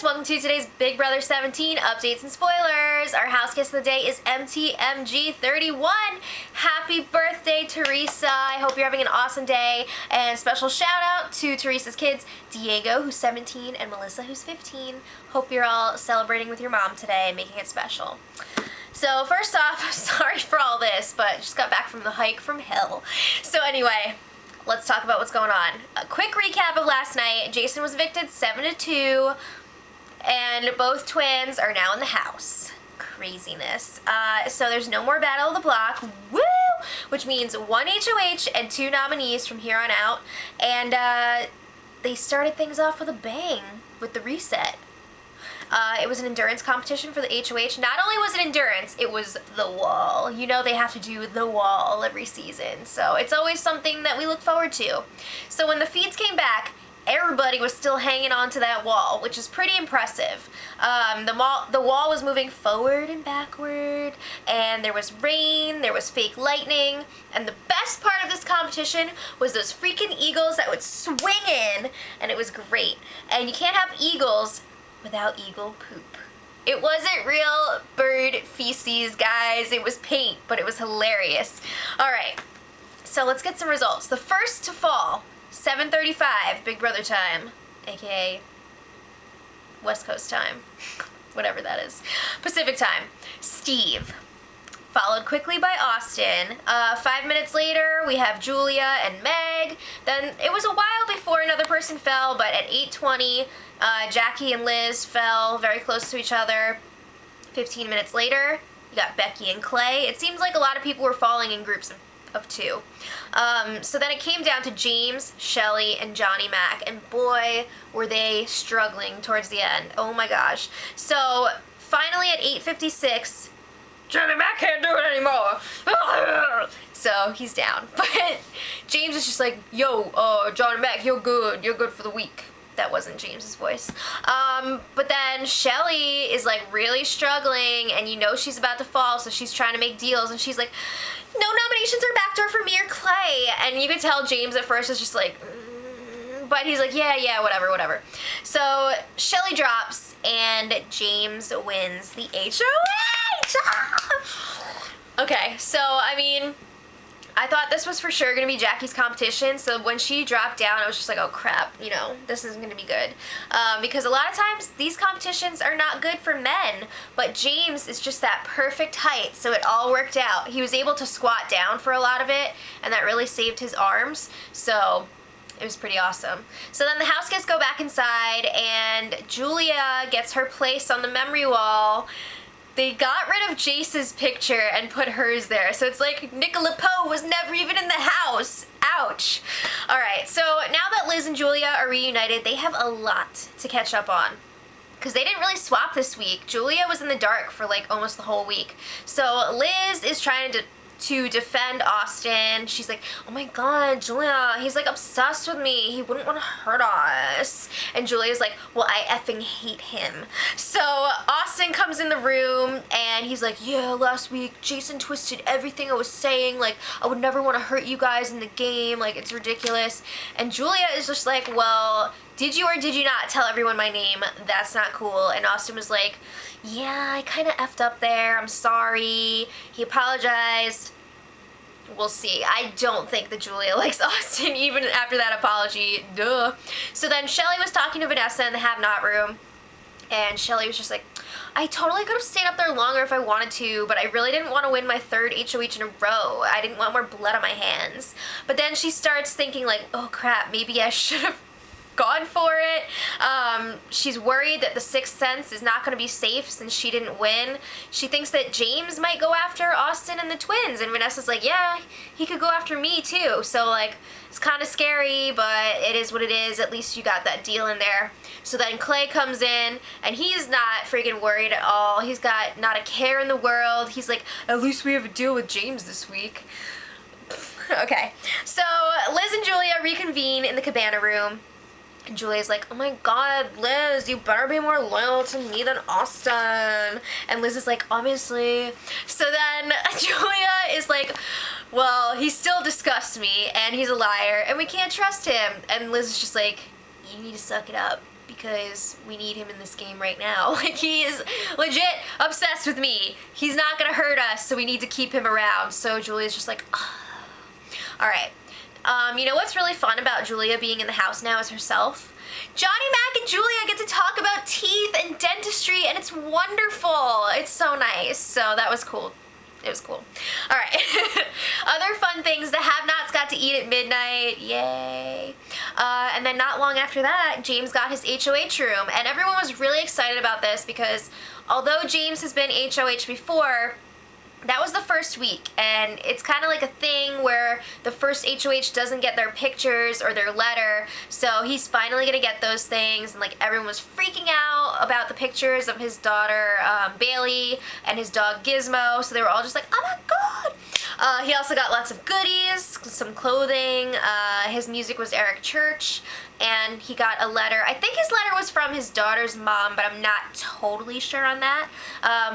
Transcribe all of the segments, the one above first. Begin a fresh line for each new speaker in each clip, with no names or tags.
welcome to today's Big Brother 17 updates and spoilers. Our house guest of the day is MTMG31. Happy birthday, Teresa. I hope you're having an awesome day. And special shout out to Teresa's kids, Diego, who's 17, and Melissa, who's 15. Hope you're all celebrating with your mom today and making it special. So first off, sorry for all this, but just got back from the hike from hell. So anyway, let's talk about what's going on. A quick recap of last night. Jason was evicted 7-2, and both twins are now in the house. Craziness. So there's no more Battle of the Block. Woo! Which means 1 HOH and 2 nominees from here on out. And they started things off with a bang with the reset. It was an endurance competition for the HOH. Not only was it endurance, it was the wall. You know they have to do the wall every season, so it's always something that we look forward to. So when the feeds came back, everybody was still hanging on to that wall, which is pretty impressive. The wall was moving forward and backward, and there was rain, there was fake lightning, and the best part of this competition was those freaking eagles that would swing in, and it was great. And you can't have eagles without eagle poop. It wasn't real bird feces, guys. It was paint, but it was hilarious. All right, so let's get some results. The first to fall, 7:35, Big Brother time, aka West Coast time, whatever that is, Pacific time, Steve. Followed quickly by Austin. 5 minutes later, we have Julia and Meg. Then it was a while before another person fell, but at 8:20, Jackie and Liz fell very close to each other. 15 minutes later, you got Becky and Clay. It seems like a lot of people were falling in groups of 2. So then it came down to James, Shelly, and Johnny Mac, and boy, were they struggling towards the end. Oh my gosh. So finally at 8:56, Johnny Mac can't do it anymore. So he's down. But James is just like, yo, Johnny Mac, you're good. You're good for the week. That wasn't James's voice. But then Shelly is like really struggling, and you know she's about to fall, so she's trying to make deals, and she's like, no nominations are backdoor for me or Clay. And you could tell James at first is just like, but he's like, yeah, whatever. So Shelly drops, and James wins the HOH! Okay, so, I mean, I thought this was for sure going to be Jackie's competition, so when she dropped down, I was just like, oh crap, you know, this isn't going to be good. Because a lot of times, these competitions are not good for men, but James is just that perfect height, so it all worked out. He was able to squat down for a lot of it, and that really saved his arms, so it was pretty awesome. So then the house guests go back inside, and Julia gets her place on the memory wall. They got rid of Jace's picture and put hers there. So it's like Nicola Poe was never even in the house. Ouch. All right, so now that Liz and Julia are reunited, they have a lot to catch up on, because they didn't really swap this week. Julia was in the dark for like almost the whole week. So Liz is trying to defend Austin. She's like, oh my god, Julia, he's like obsessed with me. He wouldn't want to hurt us. And Julia's like, well, I effing hate him. So Austin comes in the room, and he's like, yeah, last week Jason twisted everything I was saying. Like, I would never want to hurt you guys in the game. Like, it's ridiculous. And Julia is just like, well, did you or did you not tell everyone my name? That's not cool. And Austin was like, yeah, I kind of effed up there. I'm sorry. He apologized. We'll see. I don't think that Julia likes Austin even after that apology. Duh. So then Shelly was talking to Vanessa in the have-not room, and Shelly was just like, I totally could have stayed up there longer if I wanted to, but I really didn't want to win my 3rd HOH in a row. I didn't want more blood on my hands. But then she starts thinking like, oh crap, maybe I should have gone for it. She's worried that the Sixth Sense is not going to be safe since she didn't win. She thinks that James might go after Austin and the twins, and Vanessa's like, yeah, he could go after me too. So like, it's kind of scary, but it is what it is. At least you got that deal in there. So then Clay comes in, and he's not freaking worried at all. He's got not a care in the world. He's like, at least we have a deal with James this week. Okay, so Liz and Julia reconvene in the cabana room. And Julia's like, oh my god, Liz, you better be more loyal to me than Austin. And Liz is like, obviously. So then Julia is like, well, he still disgusts me, and he's a liar, and we can't trust him. And Liz is just like, you need to suck it up. because we need him in this game right now. Like, he is legit obsessed with me. He's not gonna hurt us, so we need to keep him around. So Julia's just like, oh. All right. You know what's really fun about Julia being in the house now is herself? Johnny Mac and Julia get to talk about teeth and dentistry, and it's wonderful. It's so nice. So that was cool. It was cool. All right. Other fun things, the have-nots got to eat at midnight. Yay. And then not long after that, James got his HOH room. And everyone was really excited about this because although James has been HOH before, that was the first week, and it's kind of like a thing where the first HOH doesn't get their pictures or their letter, so he's finally gonna get those things, and like everyone was freaking out about the pictures of his daughter Bailey and his dog Gizmo, so they were all just like, oh my god! He also got lots of goodies, some clothing, his music was Eric Church, and he got a letter. I think his letter was from his daughter's mom, but I'm not totally sure on that,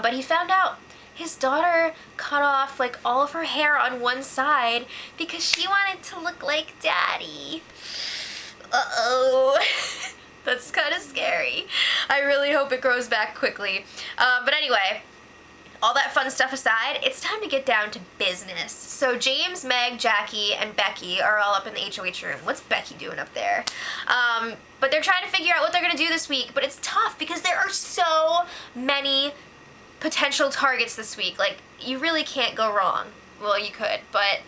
but he found out his daughter cut off like all of her hair on one side because she wanted to look like daddy. Uh-oh. That's kind of scary. I really hope it grows back quickly. But anyway, all that fun stuff aside, it's time to get down to business. So James, Meg, Jackie, and Becky are all up in the HOH room. What's Becky doing up there? But they're trying to figure out what they're going to do this week, but it's tough because there are so many potential targets this week. Like, you really can't go wrong. Well, you could, but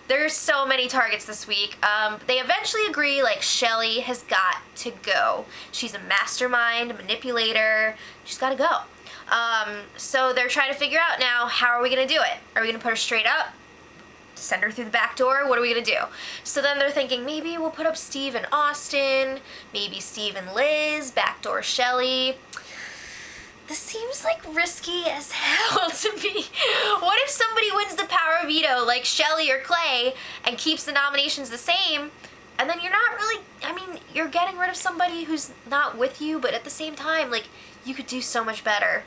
there's so many targets this week. They eventually agree, like, Shelly has got to go. She's a mastermind, a manipulator. She's got to go. So they're trying to figure out now, how are we going to do it? Are we going to put her straight up? Send her through the back door? What are we going to do? So then they're thinking, maybe we'll put up Steve and Austin. Maybe Steve and Liz. Backdoor Shelly. This seems like risky as hell to me. What if somebody wins the power veto, like Shelly or Clay, and keeps the nominations the same, and then you're not really, I mean, you're getting rid of somebody who's not with you, but at the same time, like, you could do so much better.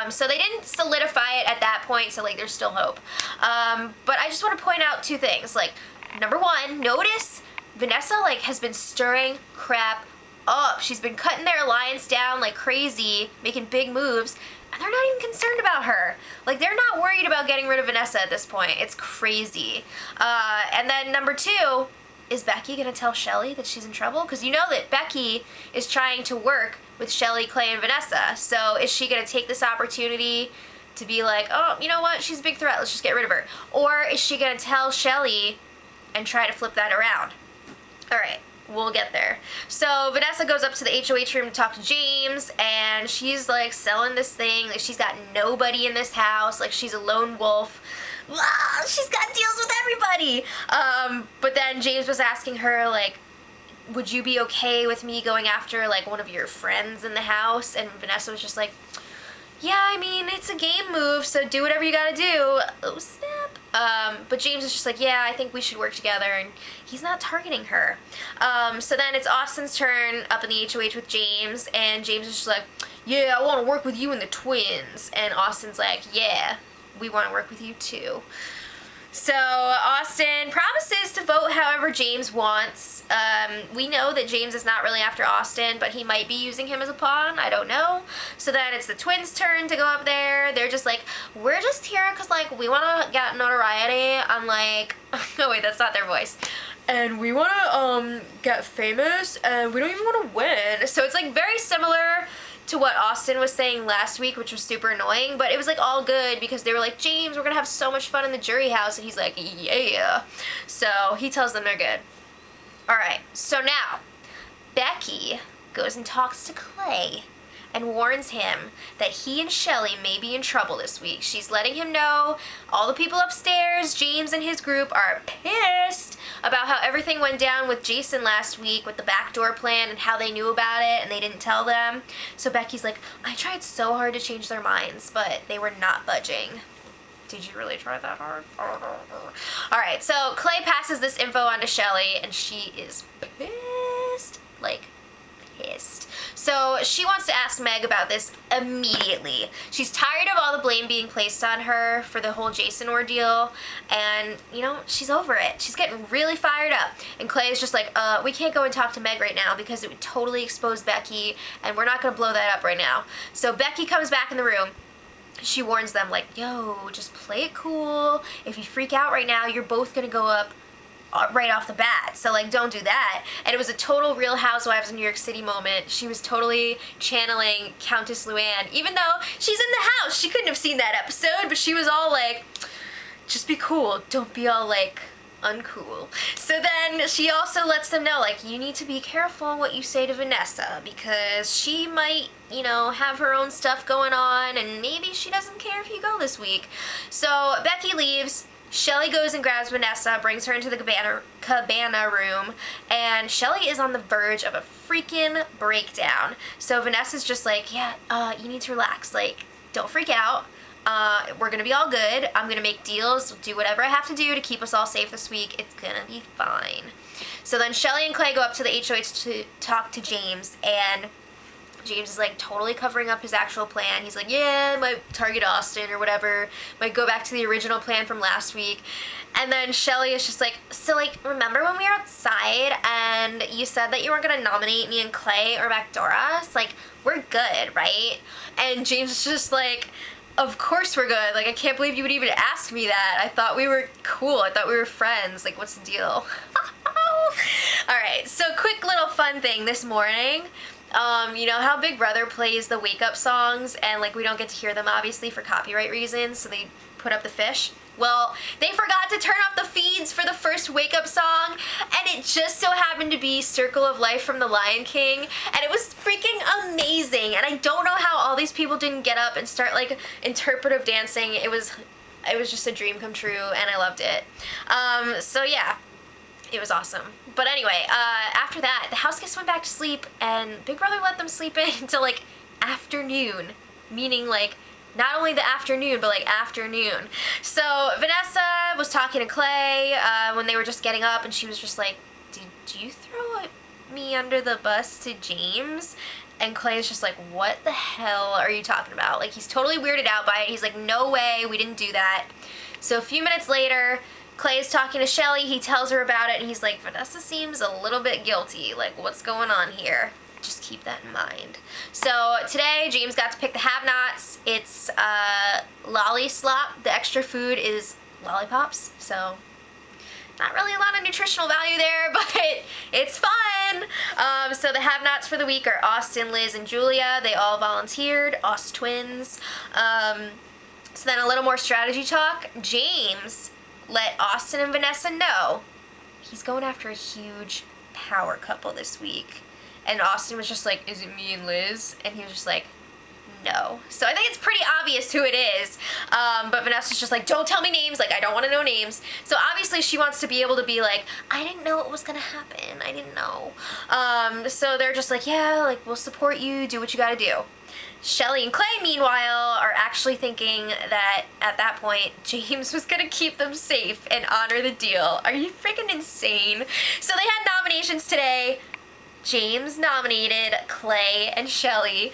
So they didn't solidify it at that point, so, like, there's still hope. But I just want to point out two things. Like, number one, notice Vanessa, like, has been stirring crap up. She's been cutting their alliance down like crazy, making big moves, and they're not even concerned about her. Like, they're not worried about getting rid of Vanessa at this point. It's crazy. And then number two, is Becky gonna tell Shelly that she's in trouble? Because you know that Becky is trying to work with Shelly, Clay, and Vanessa. So is she gonna take this opportunity to be like, oh, you know what, she's a big threat, let's just get rid of her? Or is she gonna tell Shelly and try to flip that around? All right. We'll get there. So Vanessa goes up to the HOH room to talk to James, and she's like selling this thing. Like, she's got nobody in this house. Like, she's a lone wolf. She's got deals with everybody. But then James was asking her, like, would you be okay with me going after like one of your friends in the house? And Vanessa was just like, yeah, I mean, it's a game move, so do whatever you gotta do. Oh, snap. But James is just like, yeah, I think we should work together, and he's not targeting her. So then it's Austin's turn up in the HOH with James, and James is just like, yeah, I want to work with you and the twins. And Austin's like, yeah, we want to work with you too. So Austin promises to vote however James wants. We know that James is not really after Austin, but he might be using him as a pawn. I don't know. So then it's the twins' turn to go up there. They're just like, we're just here because, like, we want to get notoriety on, like, oh wait, that's not their voice. And we want to get famous, and we don't even want to win. So it's like very similar to what Austin was saying last week, which was super annoying, but it was like all good because they were like, James, we're gonna have so much fun in the jury house, and he's like, yeah. So he tells them they're good. All right, so now Becky goes and talks to Clay and warns him that he and Shelly may be in trouble this week. She's letting him know all the people upstairs, James and his group, are pissed about how everything went down with Jason last week with the backdoor plan and how they knew about it and they didn't tell them. So Becky's like, I tried so hard to change their minds, but they were not budging. Did you really try that hard? All right, so Clay passes this info on to Shelly, and she is pissed. Like, pissed. surprised. So she wants to ask Meg about this immediately. She's tired of all the blame being placed on her for the whole Jason ordeal, and, you know, she's over it. She's getting really fired up. And Clay is just like, we can't go and talk to Meg right now because it would totally expose Becky, and we're not going to blow that up right now. So Becky comes back in the room. She warns them, like, yo, just play it cool. If you freak out right now, you're both going to go up right off the bat. So, like, don't do that. And it was a total Real Housewives of New York City moment. She was totally channeling Countess Luann. Even though she's in the house, she couldn't have seen that episode, but she was all like, just be cool. Don't be all, like, uncool. So then she also lets them know, like, you need to be careful what you say to Vanessa because she might, you know, have her own stuff going on and maybe she doesn't care if you go this week. So Becky leaves. Shelly goes and grabs Vanessa, brings her into the cabana room, and Shelly is on the verge of a freaking breakdown. So Vanessa's just like, yeah, you need to relax. Like, don't freak out. We're gonna be all good. I'm gonna make deals, do whatever I have to do to keep us all safe this week. It's gonna be fine. So then Shelly and Clay go up to the HOH to talk to James, and James is like totally covering up his actual plan. He's like, yeah, I might target Austin or whatever. Might go back to the original plan from last week. And then Shelly is just like, so like, remember when we were outside and you said that you weren't gonna nominate me and Clay or backdoor us? Like, we're good, right? And James is just like, of course we're good. Like, I can't believe you would even ask me that. I thought we were cool. I thought we were friends. Like, what's the deal? Alright, so quick little fun thing this morning. You know how Big Brother plays the wake up songs and like we don't get to hear them obviously for copyright reasons, so they put up the fish? Well, they forgot to turn off the feeds for the first wake up song, and it just so happened to be Circle of Life from The Lion King, and it was freaking amazing. And I don't know how all these people didn't get up and start like interpretive dancing. It was just a dream come true, and I loved it. So yeah, it was awesome. But anyway, after that, the house guests went back to sleep, and Big Brother let them sleep in until like afternoon, meaning like not only the afternoon, but like afternoon. So Vanessa was talking to Clay when they were just getting up, and she was just like, did you throw me under the bus to James? And Clay is just like, what the hell are you talking about? Like, he's totally weirded out by it. He's like, no way, we didn't do that. So a few minutes later, Clay is talking to Shelly. He tells her about it, and he's like, Vanessa seems a little bit guilty. Like, what's going on here? Just keep that in mind. So today, James got to pick the have-nots. It's lolly slop. The extra food is lollipops. So not really a lot of nutritional value there, but it's fun. So the have-nots for the week are Austin, Liz, and Julia. They all volunteered. Us twins. So then a little more strategy talk. James let Austin and Vanessa know he's going after a huge power couple this week. And Austin was just like, is it me and Liz? And he was just like, no. So I think it's pretty obvious who it is. But Vanessa's just like, don't tell me names. Like, I don't want to know names. So obviously she wants to be able to be like, I didn't know what was going to happen. I didn't know. So they're just like, yeah, like, we'll support you. Do what you got to do. Shelly and Clay, meanwhile, are actually thinking that at that point, James was going to keep them safe and honor the deal. Are you freaking insane? So they had nominations today. James nominated Clay and Shelly.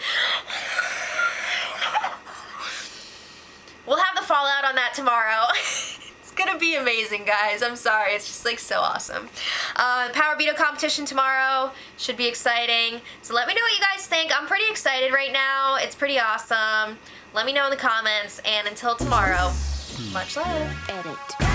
We'll have the fallout on that tomorrow. It's gonna be amazing, guys. I'm sorry. It's just like so awesome. Power Veto competition tomorrow should be exciting. So let me know what you guys think. I'm pretty excited right now. It's pretty awesome. Let me know in the comments. And until tomorrow, much love.
Edit.